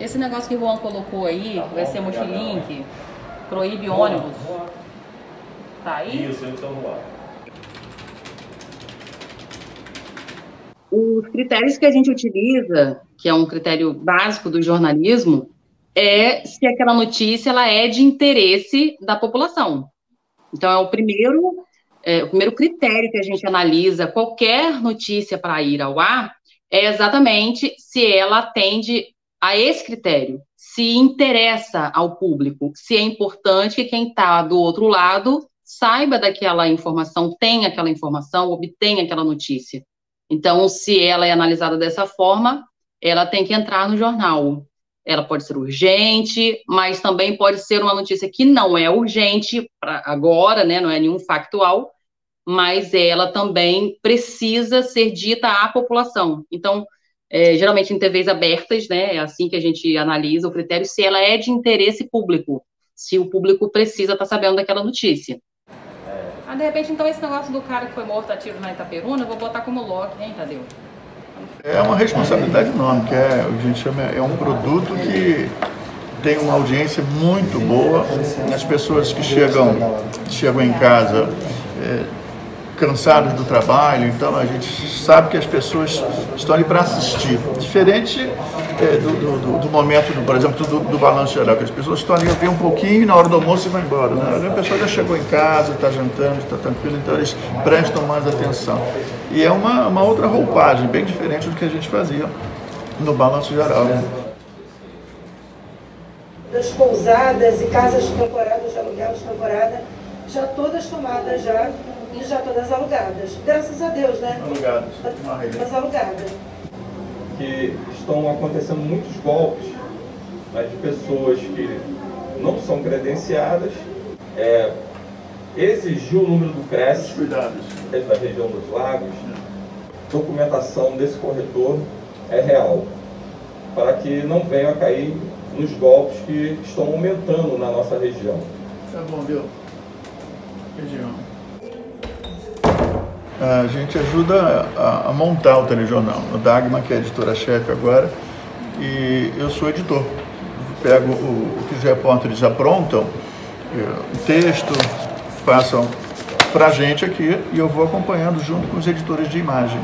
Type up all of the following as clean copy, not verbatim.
Esse negócio que o Juan colocou aí, que vai ser multilink, proíbe ônibus. Tá aí? Isso, eles estão no ar. Os critérios que a gente utiliza, que é um critério básico do jornalismo, é se aquela notícia ela é de interesse da população. Então, é o primeiro critério que a gente analisa qualquer notícia para ir ao ar, é exatamente se ela atende a esse critério, se interessa ao público, se é importante que quem está do outro lado saiba daquela informação, tenha aquela informação, obtenha aquela notícia. Então, se ela é analisada dessa forma, ela tem que entrar no jornal. Ela pode ser urgente, mas também pode ser uma notícia que não é urgente pra agora, né, não é nenhum factual, mas ela também precisa ser dita à população. Então, geralmente em TVs abertas, né, é assim que a gente analisa o critério, se ela é de interesse público, se o público precisa estar sabendo daquela notícia. Ah, de repente, então, esse negócio do cara que foi morto a tiro na Itaperuna, eu vou botar como Loki, hein, Tadeu? É uma responsabilidade enorme, que a gente chama, é um produto que tem uma audiência muito boa. As pessoas que chegam em casa cansadas do trabalho, então a gente sabe que as pessoas estão ali para assistir. Diferente do momento, por exemplo, do balanço geral, que as pessoas estão ali a ver um pouquinho e na hora do almoço e vai embora. Né? A pessoa já chegou em casa, está jantando, está tranquilo, então eles prestam mais atenção. E é uma outra roupagem, bem diferente do que a gente fazia no balanço geral. Né? Das pousadas e casas de temporada, de aluguel de temporada, já todas tomadas já e já todas alugadas. Graças a Deus, né? Alugadas. Mas alugadas. Que estão acontecendo muitos golpes, né, de pessoas que não são credenciadas. Exigir o número do CRES da região dos lagos, documentação desse corretor é real, para que não venham a cair nos golpes que estão aumentando na nossa região. Tá bom, viu? Região. A gente ajuda a montar o telejornal. O Dagmar, que é editora-chefe agora, e eu sou editor. Pego o que os repórteres aprontam, o texto, passam para a gente aqui e eu vou acompanhando junto com os editores de imagem.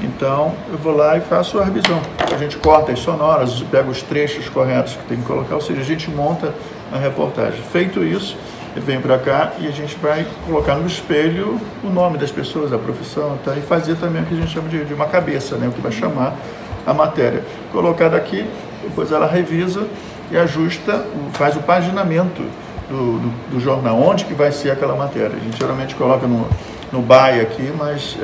Então, eu vou lá e faço a revisão. A gente corta as sonoras, pega os trechos corretos que tem que colocar, ou seja, a gente monta a reportagem. Feito isso, vem para cá e a gente vai colocar no espelho o nome das pessoas, a profissão, tá? E fazer também o que a gente chama de uma cabeça, né? O que vai chamar a matéria. Colocada aqui, depois ela revisa e ajusta, faz o paginamento do jornal, onde que vai ser aquela matéria. A gente geralmente coloca no BAI aqui, mas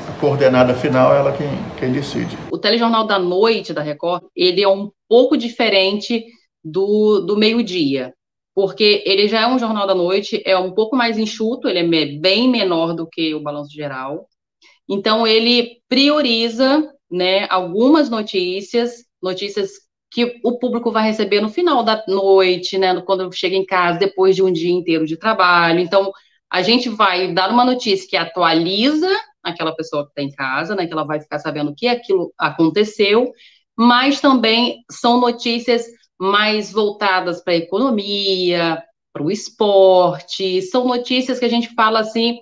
a coordenada final é ela quem decide. O telejornal da noite da Record, ele é um pouco diferente do meio-dia, porque ele já é um jornal da noite, é um pouco mais enxuto, ele é bem menor do que o Balanço Geral. Então, ele prioriza, né, algumas notícias que o público vai receber no final da noite, né, quando chega em casa, depois de um dia inteiro de trabalho. Então, a gente vai dar uma notícia que atualiza aquela pessoa que está em casa, né, que ela vai ficar sabendo que aquilo aconteceu, mas também são notícias mais voltadas para a economia, para o esporte, são notícias que a gente fala assim,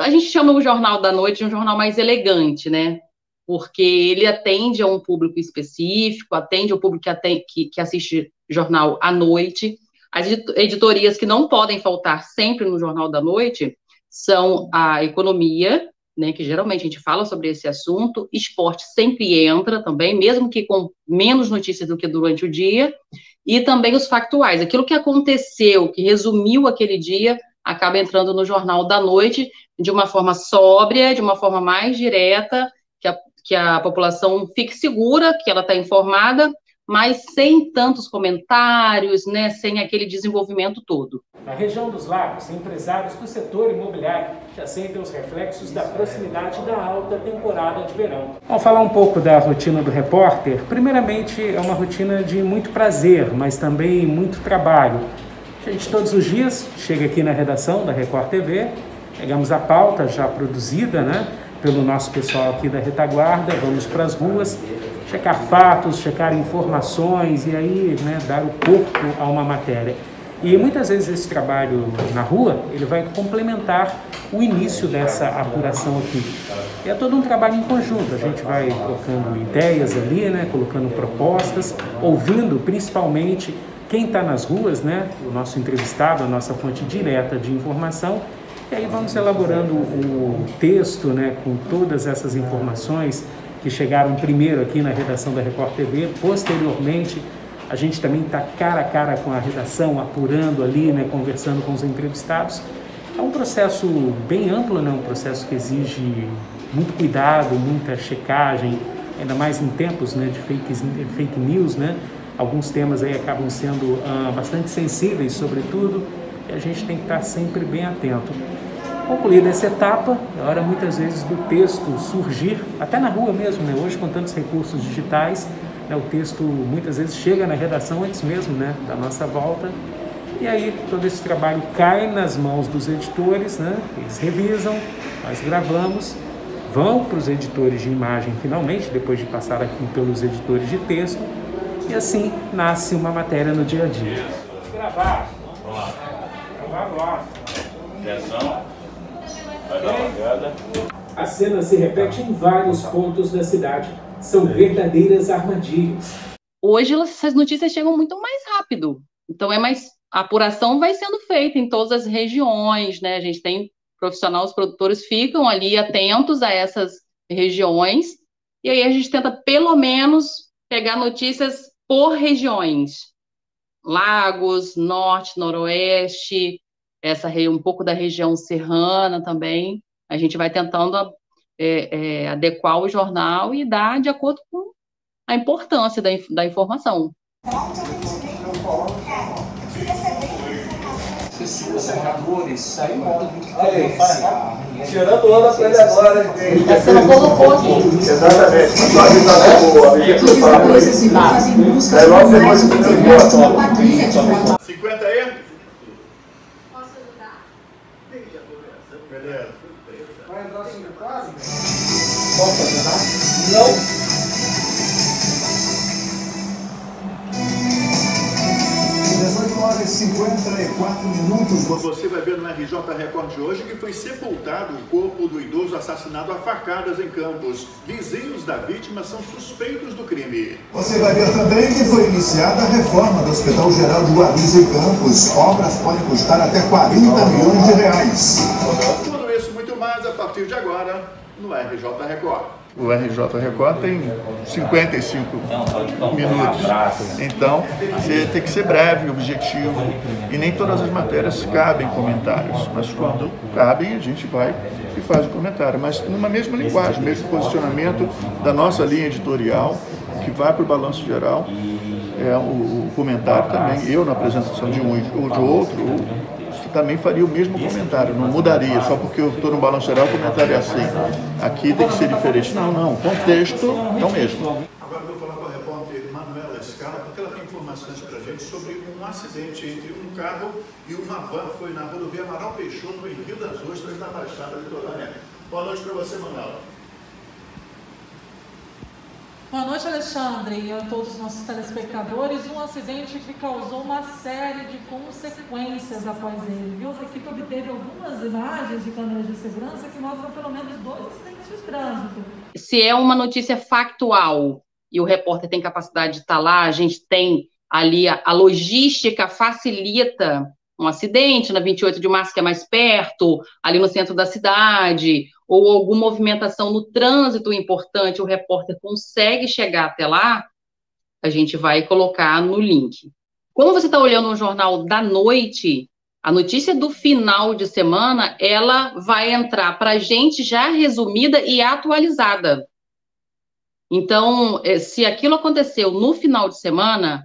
a gente chama o Jornal da Noite de um jornal mais elegante, né? Porque ele atende a um público específico, atende ao público que assiste jornal à noite. As editorias que não podem faltar sempre no Jornal da Noite são a economia, né, que geralmente a gente fala sobre esse assunto, esporte sempre entra também, mesmo que com menos notícias do que durante o dia, e também os factuais, aquilo que aconteceu, que resumiu aquele dia, acaba entrando no Jornal da Noite de uma forma sóbria, de uma forma mais direta, que a população fique segura, que ela está informada, mas sem tantos comentários, né, sem aquele desenvolvimento todo. Na região dos lagos, empresários do setor imobiliário já sentem os reflexos da proximidade da alta temporada de verão. Vamos falar um pouco da rotina do repórter. Primeiramente, é uma rotina de muito prazer, mas também muito trabalho. A gente todos os dias chega aqui na redação da Record TV, pegamos a pauta já produzida, né, pelo nosso pessoal aqui da retaguarda, vamos para as ruas checar fatos, checar informações e aí, né, dar o corpo a uma matéria. E muitas vezes esse trabalho na rua, ele vai complementar o início dessa apuração aqui. É todo um trabalho em conjunto, a gente vai trocando ideias ali, né, colocando propostas, ouvindo principalmente quem está nas ruas, né, o nosso entrevistado, a nossa fonte direta de informação, e aí vamos elaborando o texto, né, com todas essas informações que chegaram primeiro aqui na redação da Record TV, posteriormente a gente também está cara a cara com a redação, apurando ali, né, conversando com os entrevistados. É um processo bem amplo, né, um processo que exige muito cuidado, muita checagem, ainda mais em tempos, né, de fake news, né? Alguns temas aí acabam sendo bastante sensíveis, sobretudo, e a gente tem que estar sempre bem atento. Concluída essa etapa, é hora muitas vezes do texto surgir, até na rua mesmo, né? Hoje com tantos recursos digitais, né, o texto muitas vezes chega na redação antes mesmo, né, da nossa volta, e aí todo esse trabalho cai nas mãos dos editores, né? Eles revisam, nós gravamos, vão para os editores de imagem finalmente, depois de passar aqui pelos editores de texto, e assim nasce uma matéria no dia a dia. Gravar. Vamos lá. Gravar. Atenção. Vai dar uma olhada. A cena se repete em vários pontos da cidade. São verdadeiras armadilhas. Hoje essas notícias chegam muito mais rápido. Então a apuração vai sendo feita em todas as regiões, né? A gente tem profissionais, os produtores ficam ali atentos a essas regiões, e aí a gente tenta pelo menos pegar notícias por regiões. Lagos, norte, noroeste, um pouco da região serrana também. A gente vai tentando adequar o jornal e dar de acordo com a importância da informação. Pessoas, senadores, Tirando onda pra ele agora. Você não colocou aqui. Exatamente. É logo depois do primeiro 50 aí? Posso ajudar? Beleza. Vai entrar sobre quase? Posso ajudar? Não. 18h54. Você vai ver no RJ Record de hoje que foi sepultado o corpo do idoso assassinado a facadas em Campos. Vizinhos da vítima são suspeitos do crime. Você vai ver também que foi iniciada a reforma do Hospital Geral de Guarulhos em Campos. Obras podem custar até 40 milhões de reais. Tudo isso e muito mais a partir de agora no RJ Record. O RJ Record tem 55 minutos, então você tem que ser breve, objetivo, e nem todas as matérias cabem comentários, mas quando cabem a gente vai e faz o comentário, mas numa mesma linguagem, mesmo posicionamento da nossa linha editorial, que vai para o balanço geral, o comentário também, eu na apresentação de um ou de outro, também faria o mesmo comentário, não mudaria, só porque eu estou no balanço geral, o comentário é assim. Aqui tem que ser diferente. Não, o contexto é o mesmo. Agora eu vou falar com a repórter Manuela Scala, porque ela tem informações para a gente sobre um acidente entre um carro e uma van. Foi na rodovia Amaral Peixoto, em Rio das Ostras, na Baixada Litorânea. Boa noite para você, Manuela. Boa noite, Alexandre, e a todos os nossos telespectadores. Um acidente que causou uma série de consequências após ele. Viu? A equipe obteve algumas imagens de câmeras de segurança que mostram pelo menos 2 acidentes de trânsito. Se é uma notícia factual e o repórter tem capacidade de estar lá, a gente tem ali a logística facilita um acidente na 28 de março, que é mais perto, ali no centro da cidade, ou alguma movimentação no trânsito importante, o repórter consegue chegar até lá, a gente vai colocar no link. Como você está olhando um jornal da noite, a notícia do final de semana, ela vai entrar para a gente já resumida e atualizada. Então, se aquilo aconteceu no final de semana,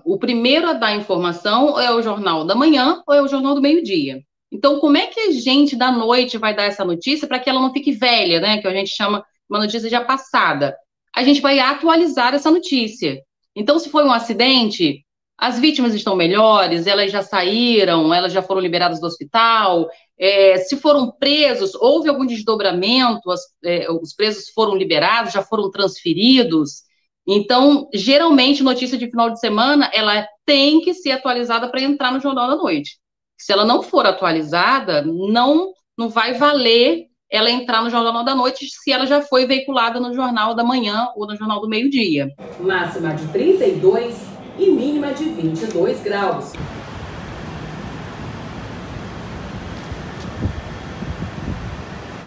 o primeiro a dar informação é o Jornal da Manhã ou é o Jornal do Meio-Dia. Então, como é que a gente da noite vai dar essa notícia para que ela não fique velha, né? Que a gente chama uma notícia já passada. A gente vai atualizar essa notícia. Então, se foi um acidente, as vítimas estão melhores, elas já saíram, elas já foram liberadas do hospital. Se foram presos, houve algum desdobramento, os presos foram liberados, já foram transferidos. Então, geralmente, notícia de final de semana, ela tem que ser atualizada para entrar no Jornal da Noite. Se ela não for atualizada, não vai valer ela entrar no Jornal da Noite se ela já foi veiculada no Jornal da Manhã ou no Jornal do Meio-Dia. Máxima de 32 e mínima de 22 graus.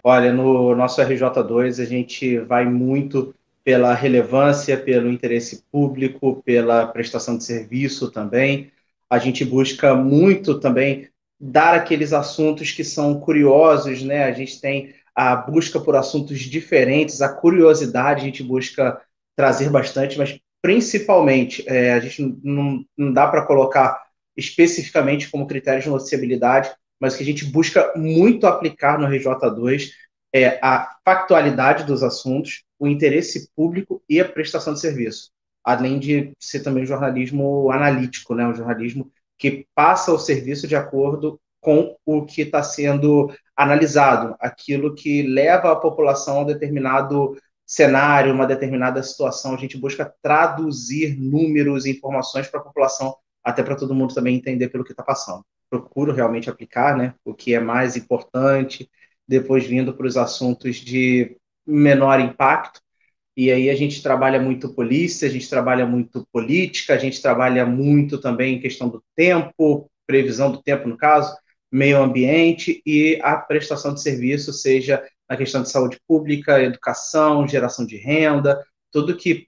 Olha, no nosso RJ2 a gente vai muito pela relevância, pelo interesse público, pela prestação de serviço também. A gente busca muito também dar aqueles assuntos que são curiosos, né? A gente tem a busca por assuntos diferentes, a curiosidade a gente busca trazer bastante, mas principalmente, a gente não dá para colocar especificamente como critério de noticiabilidade, mas que a gente busca muito aplicar no RJ2 é a factualidade dos assuntos, o interesse público e a prestação de serviço, além de ser também um jornalismo analítico, né? Um jornalismo que passa o serviço de acordo com o que está sendo analisado, aquilo que leva a população a um determinado cenário, uma determinada situação. A gente busca traduzir números e informações para a população, até para todo mundo também entender pelo que está passando. Procuro realmente aplicar, né, o que é mais importante, depois vindo para os assuntos de menor impacto, e aí a gente trabalha muito polícia, a gente trabalha muito política, a gente trabalha muito também em questão do tempo, previsão do tempo no caso, meio ambiente e a prestação de serviço, seja na questão de saúde pública, educação, geração de renda, tudo que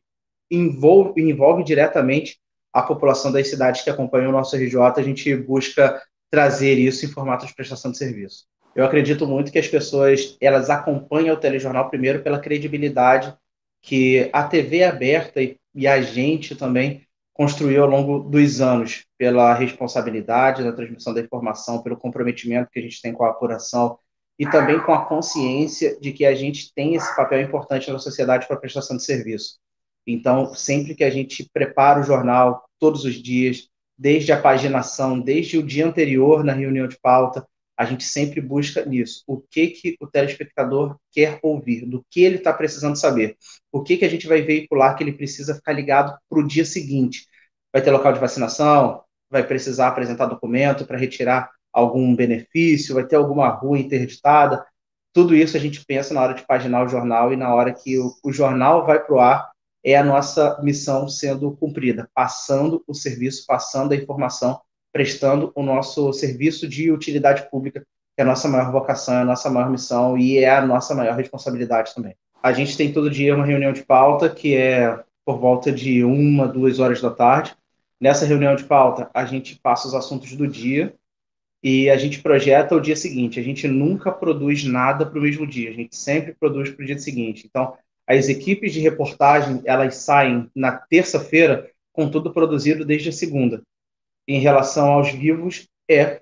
envolve diretamente a população das cidades que acompanham o nosso RJ, a gente busca trazer isso em formato de prestação de serviço. Eu acredito muito que as pessoas elas acompanham o telejornal primeiro pela credibilidade que a TV aberta e a gente também construiu ao longo dos anos, pela responsabilidade da transmissão da informação, pelo comprometimento que a gente tem com a apuração e também com a consciência de que a gente tem esse papel importante na sociedade para a prestação de serviço. Então, sempre que a gente prepara o jornal, todos os dias, desde a paginação, desde o dia anterior na reunião de pauta, a gente sempre busca nisso. O que o telespectador quer ouvir, do que ele está precisando saber. O que a gente vai veicular que ele precisa ficar ligado para o dia seguinte. Vai ter local de vacinação, vai precisar apresentar documento para retirar algum benefício, vai ter alguma rua interditada. Tudo isso a gente pensa na hora de paginar o jornal e na hora que o jornal vai para o ar, é a nossa missão sendo cumprida, passando o serviço, passando a informação, prestando o nosso serviço de utilidade pública, que é a nossa maior vocação, é a nossa maior missão e é a nossa maior responsabilidade também. A gente tem todo dia uma reunião de pauta, que é por volta de 1, 2 horas da tarde. Nessa reunião de pauta, a gente passa os assuntos do dia e a gente projeta o dia seguinte. A gente nunca produz nada para o mesmo dia, a gente sempre produz para o dia seguinte. Então, as equipes de reportagem, elas saem na terça-feira com tudo produzido desde a segunda. Em relação aos vivos,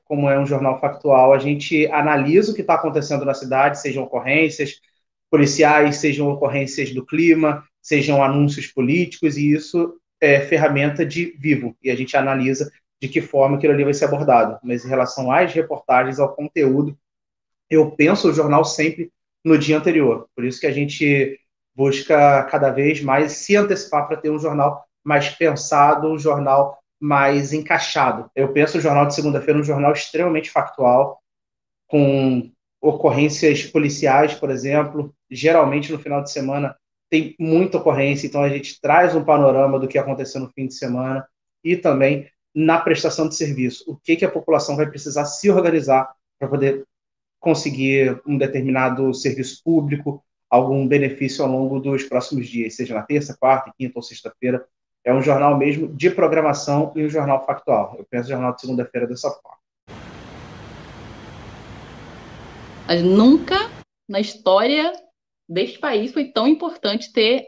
como é um jornal factual, a gente analisa o que está acontecendo na cidade, sejam ocorrências policiais, sejam ocorrências do clima, sejam anúncios políticos, e isso é ferramenta de vivo, e a gente analisa de que forma aquilo ali vai ser abordado. Mas em relação às reportagens, ao conteúdo, eu penso o jornal sempre no dia anterior, por isso que a gente busca cada vez mais se antecipar para ter um jornal mais pensado, um jornal mais encaixado. Eu penso o jornal de segunda-feira um jornal extremamente factual, com ocorrências policiais, por exemplo. Geralmente, no final de semana, tem muita ocorrência, então a gente traz um panorama do que aconteceu no fim de semana e também na prestação de serviço. O que a população vai precisar se organizar para poder conseguir um determinado serviço público, algum benefício ao longo dos próximos dias, seja na terça, quarta, quinta ou sexta-feira. É um jornal mesmo de programação e um jornal factual. Eu penso o jornal de segunda-feira dessa forma. Mas nunca na história deste país foi tão importante ter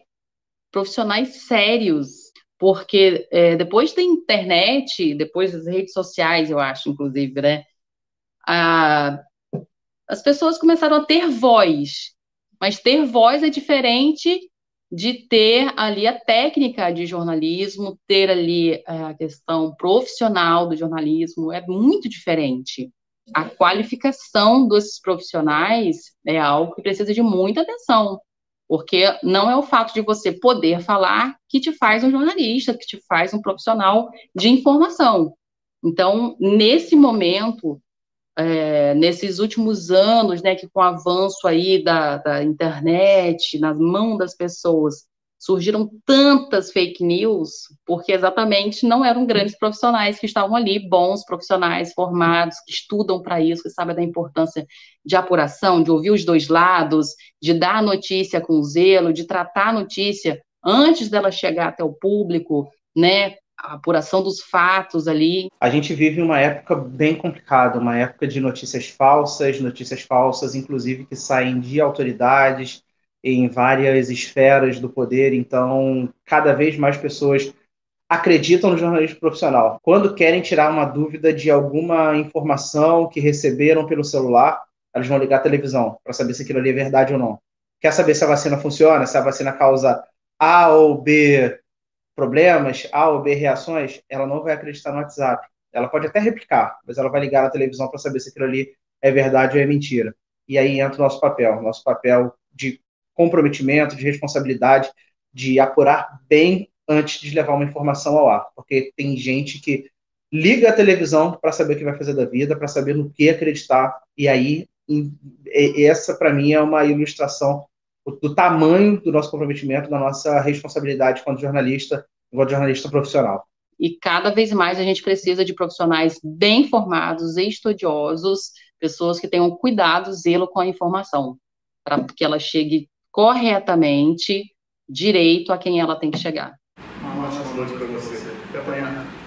profissionais sérios, porque depois da internet, depois das redes sociais, eu acho, inclusive, né, as pessoas começaram a ter voz, mas ter voz é diferente de ter ali a técnica de jornalismo, ter ali a questão profissional do jornalismo, é muito diferente. A qualificação desses profissionais é algo que precisa de muita atenção. porque não é o fato de você poder falar que te faz um jornalista, que te faz um profissional de informação. Então, nesse momento, nesses últimos anos, né, que com o avanço aí da internet, nas mãos das pessoas, surgiram tantas fake news, porque exatamente não eram grandes profissionais que estavam ali, bons profissionais formados, que estudam para isso, que sabem da importância de apuração, de ouvir os dois lados, de dar a notícia com zelo, de tratar a notícia antes dela chegar até o público, né, a apuração dos fatos ali. A gente vive uma época bem complicada, uma época de notícias falsas, inclusive que saem de autoridades em várias esferas do poder, então cada vez mais pessoas acreditam no jornalismo profissional. Quando querem tirar uma dúvida de alguma informação que receberam pelo celular, elas vão ligar a televisão para saber se aquilo ali é verdade ou não. Quer saber se a vacina funciona, se a vacina causa A ou B problemas, A ou B reações, ela não vai acreditar no WhatsApp. Ela pode até replicar, mas ela vai ligar na televisão para saber se aquilo ali é verdade ou é mentira. E aí entra o nosso papel de comprometimento, de responsabilidade, de apurar bem antes de levar uma informação ao ar. Porque tem gente que liga a televisão para saber o que vai fazer da vida, para saber no que acreditar. E aí, essa para mim é uma ilustração do tamanho do nosso comprometimento, da nossa responsabilidade enquanto jornalista profissional. E cada vez mais a gente precisa de profissionais bem formados, estudiosos, pessoas que tenham cuidado, zelo com a informação, para que ela chegue corretamente, direito a quem ela tem que chegar. Uma ótima noite para você. Até amanhã.